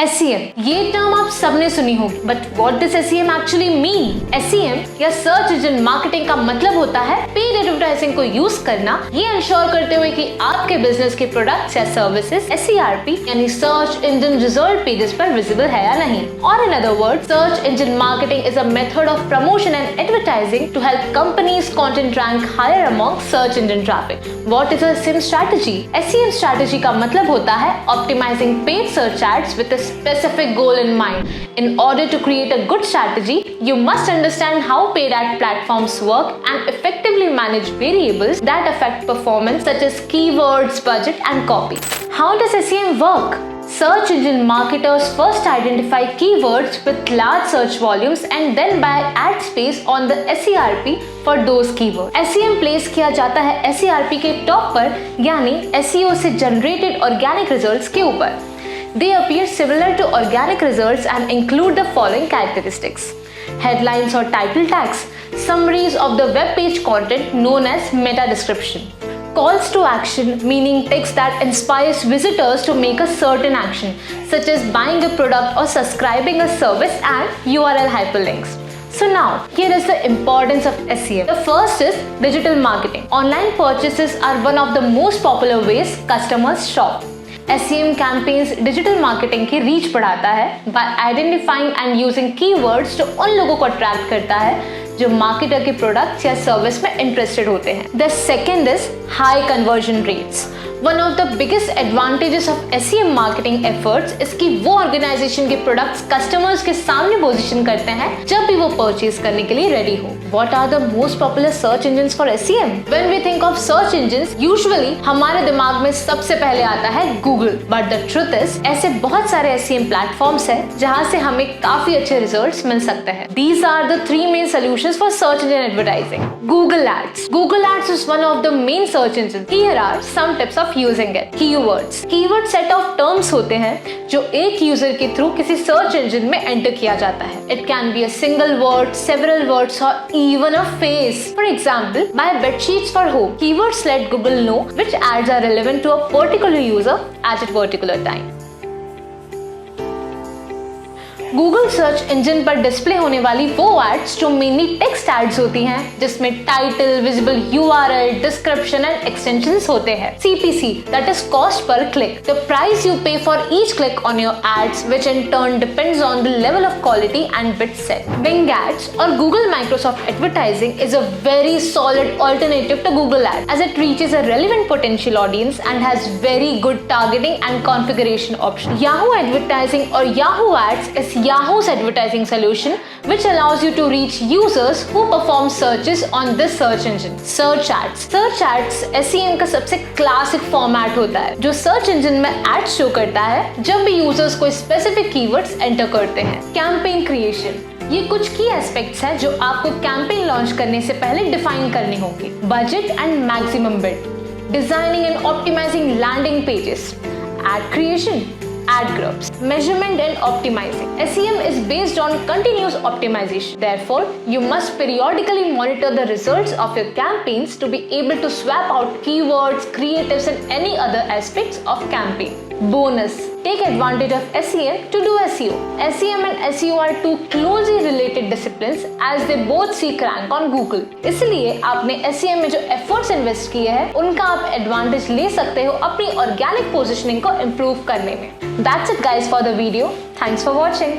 SEM ये term आप सबने सुनी होगी, but what does SEM actually mean? SEM या सर्च इंजन मार्केटिंग का मतलब होता है पेड एडवर्टाइजिंग को यूज करना, ये इंश्योर करते हुए कि आपके बिजनेस के प्रोडक्ट्स या सर्विसेज SERP यानी सर्च इंजन रिजल्ट पेजेस पर विजिबल है या नहीं। और in other words, search engine marketing is a method of promotion and advertising to help companies content rank higher among search engine traffic. What is a SEM strategy? SEM strategy का मतलब होता है optimising paid search ads with a specific goal in mind. In order to create a good strategy, you must understand how paid ad platforms work and effectively manage variables that affect performance such as keywords, budget and copy. How does SEM work? Search engine marketers first identify keywords with large search volumes and then buy ad space on the SERP for those keywords. SEM place किया जाता है SERP के top पर, यानी SEO से generated organic results के ऊपर। They appear similar to organic results and include the following characteristics: headlines or title tags, summaries of the web page content known as meta description, calls to action meaning text that inspires visitors to make a certain action such as buying a product or subscribing a service, and URL hyperlinks. So now, here is the importance of SEM. The first is digital marketing. Online purchases are one of the most popular ways customers shop. SEM campaigns digital marketing की reach बढ़ाता है by identifying and using keywords जो उन लोगों को attract करता है जो मार्केटर के प्रोडक्ट्स या सर्विस में इंटरेस्टेड होते हैं। The second is high conversion rates. One of the biggest advantages of SEM marketing efforts is कि वो ऑर्गेनाइजेशन के प्रोडक्ट्स कस्टमर्स के सामने पोजीशन करते हैं जब भी वो परचेज करने के लिए रेडी हो। What are the most popular search engines for SEM? When we think of search engines, usually हमारे दिमाग में सबसे पहले आता है Google. But the truth is, ऐसे बहुत सारे SEM प्लेटफॉर्म्स हैं जहाँ से हमें काफी अच्छे रिजल्ट्स मिल सकते हैं। These are the three main solutions for search engine advertising. Google Ads. Google Ads is one of the main search engines. Here are some tips of using it. Keywords. Keyword set of terms होते हैं जो एक user के through किसी search engine में enter किया जाता है. It can be a single word, several words or even a phrase. For example, buy bedsheets for home. Keywords let Google know which ads are relevant to a particular user at a particular time. Google search engine पर display होने वाली वो ads जो mainly text ads होती हैं, जिसमें title, visible URL, description and extensions होते हैं। CPC, that is cost per click, the price you pay for each click on your ads, which in turn depends on the level of quality and bid set. Bing Ads और Google Microsoft Advertising is a very solid alternative to Google Ads as it reaches a relevant potential audience and has very good targeting and configuration options. Yahoo Advertising or Yahoo Ads is Yahoo's advertising solution which allows you to reach users who perform searches on this search engine. Search ads. Search ads SEM का सबसे classic format होता है जो search engine में ads show करता है जब भी यूजर्स कोई स्पेसिफिक कीवर्ड्स एंटर करते हैं। कैंपेन क्रिएशन, ये कुछ की एस्पेक्ट्स हैं जो आपको कैंपेन लॉन्च करने से पहले डिफाइन करने होंगे। Budget and maximum bid, designing and optimising landing pages, ad creation, ad groups, measurement and optimizing. SEM is based on continuous optimization. Therefore, you must periodically monitor the results of your campaigns to be able to swap out keywords, creatives and any other aspects of campaign. Bonus: take advantage of SEM to do SEO. SEM and SEO are two closely related disciplines as they both seek rank on Google. इसलिए आपने SEM में जो efforts invest किए हैं उनका आप advantage ले सकते हो अपनी ऑर्गेनिक पोजिशनिंग को इम्प्रूव करने में। That's it guys for the video. Thanks for watching.